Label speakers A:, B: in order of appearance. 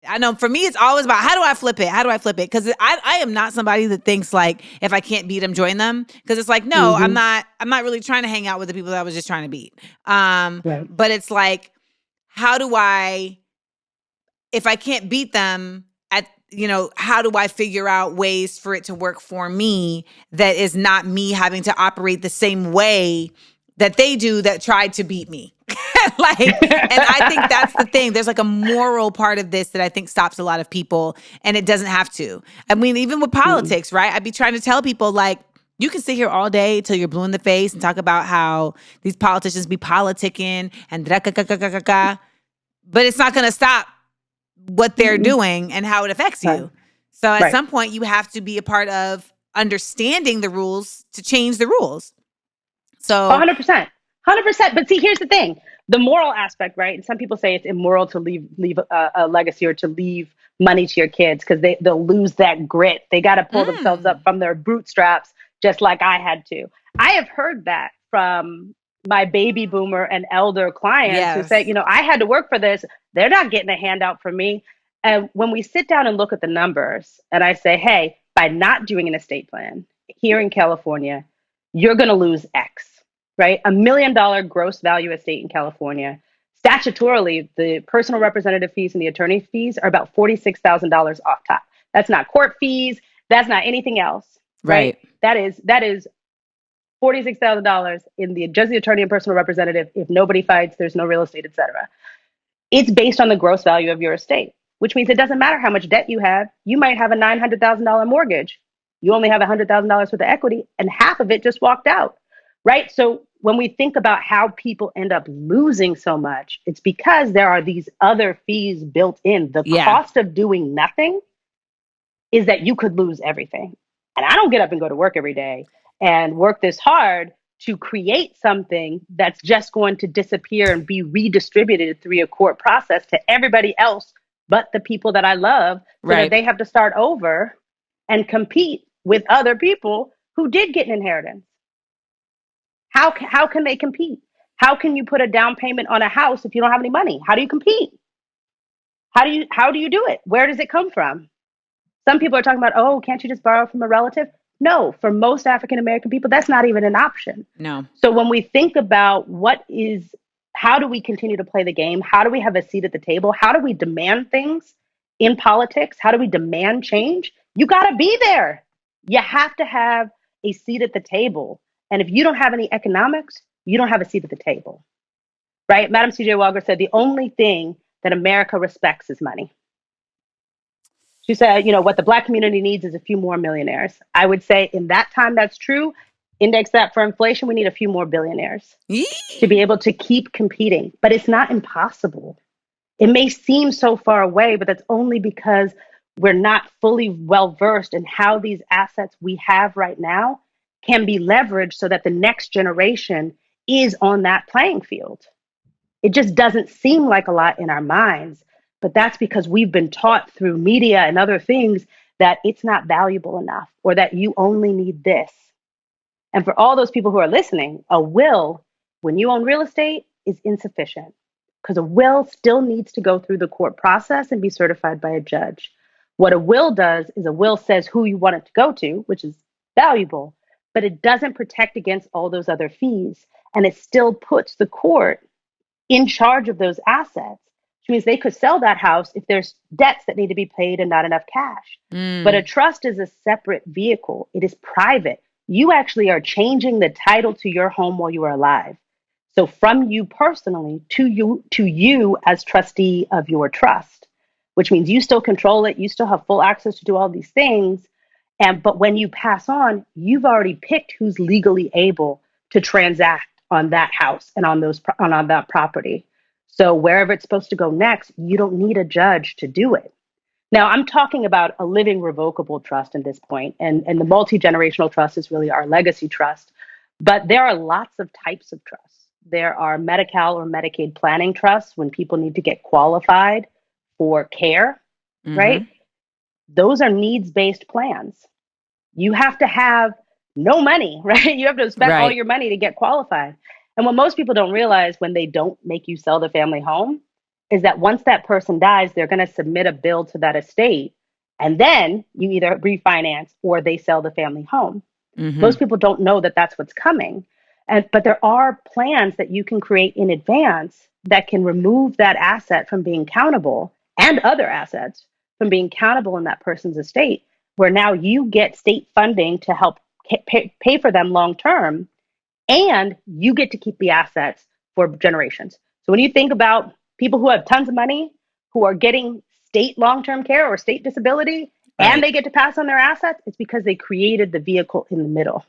A: I know for me, it's always about how do I flip it? How do I flip it? Because I am not somebody that thinks like if I can't beat them, join them. Because it's like, no, I'm
B: Mm-hmm.
A: not. I'm not really trying to hang out with the people that I was just trying to beat.
B: Right.
A: But it's like, how do I, if I can't beat them at, how do I figure out ways for it to work for me that is not me having to operate the same way that they do that tried to beat me? And I think that's the thing. There's like a moral part of this that I think stops a lot of people, and it doesn't have to. I mean, even with
B: Mm.
A: politics, right? I'd be trying to tell people like, you can sit here all day till you're blue in the face and talk about how these politicians be politicking and but it's not going to stop what they're
B: Mm-mm.
A: doing and how it affects
B: Right.
A: you. So at
B: Right.
A: some point, you have to be a part of understanding the rules to change the rules. So
B: 100%. 100%. But see, here's the thing. The moral aspect, right? And some people say it's immoral to leave a legacy or to leave money to your kids because they'll lose that grit. They got to pull themselves up
A: mm,
B: from their bootstraps, just like I had to. I have heard that from my baby boomer and elder clients who say,
A: yes,
B: I had to work for this. They're not getting a handout from me. And when we sit down and look at the numbers, and I say, hey, by not doing an estate plan here in California, you're going to lose X, right? $1 million gross value estate in California. Statutorily, the personal representative fees and the attorney fees are about $46,000 off top. That's not court fees. That's not anything else, right?
A: right.
B: That is $46,000 in the just the attorney and personal representative. If nobody fights, there's no real estate, etc. It's based on the gross value of your estate, which means it doesn't matter how much debt you have. You might have a $900,000 mortgage. You only have $100,000 worth of equity, and half of it just walked out, right? So when we think about how people end up losing so much, it's because there are these other fees built in. The
A: Yeah.
B: cost of doing nothing is that you could lose everything. And I don't get up and go to work every day and work this hard to create something that's just going to disappear and be redistributed through a court process to everybody else but the people that I love, so that
A: Right.
B: they have to start over and compete with other people who did get an inheritance. How can they compete? How can you put a down payment on a house if you don't have any money? How do you compete? How do you do it? Where does it come from? Some people are talking about, oh, can't you just borrow from a relative? No, for most African American people, that's not even an option.
A: No.
B: So when we think about how do we continue to play the game? How do we have a seat at the table? How do we demand things in politics? How do we demand change? You got to be there. You have to have a seat at the table. And if you don't have any economics, you don't have a seat at the table, right? Madam C.J. Walker said the only thing that America respects is money. She said, what the Black community needs is a few more millionaires. I would say in that time, that's true. Index that for inflation, we need a few more billionaires to
A: Yee.
B: be able to keep competing. But it's not impossible. It may seem so far away, but that's only because we're not fully well versed in how these assets we have right now can be leveraged so that the next generation is on that playing field. It just doesn't seem like a lot in our minds, but that's because we've been taught through media and other things that it's not valuable enough or that you only need this. And for all those people who are listening, a will, when you own real estate, is insufficient because a will still needs to go through the court process and be certified by a judge. What a will does is a will says who you want it to go to, which is valuable, but it doesn't protect against all those other fees. And it still puts the court in charge of those assets, which means they could sell that house if there's debts that need to be paid and not enough cash. But a
A: Mm.
B: trust is a separate vehicle. It is private. You actually are changing the title to your home while you are alive. So from you personally to you as trustee of your trust, which means you still control it, you still have full access to do all these things. But when you pass on, you've already picked who's legally able to transact on that house and on that property. So wherever it's supposed to go next, you don't need a judge to do it. Now, I'm talking about a living revocable trust at this point, and the multi-generational trust is really our legacy trust. But there are lots of types of trusts. There are Medi-Cal or Medicaid planning trusts when people need to get qualified for care,
A: Mm-hmm.
B: right? Those are needs-based plans. You have to have no money, right? You have to spend all
A: Right.
B: your money to get qualified. And what most people don't realize when they don't make you sell the family home is that once that person dies, they're going to submit a bill to that estate. And then you either refinance or they sell the family home.
A: Hmm.
B: Most people don't know that that's what's coming. But there are plans that you can create in advance that can remove that asset from being countable and other assets from being countable in that person's estate, where now you get state funding to help pay for them long term, and you get to keep the assets for generations. So when you think about people who have tons of money, who are getting state long-term care or state disability, and
A: Right.
B: they get to pass on their assets, it's because they created the vehicle in the middle.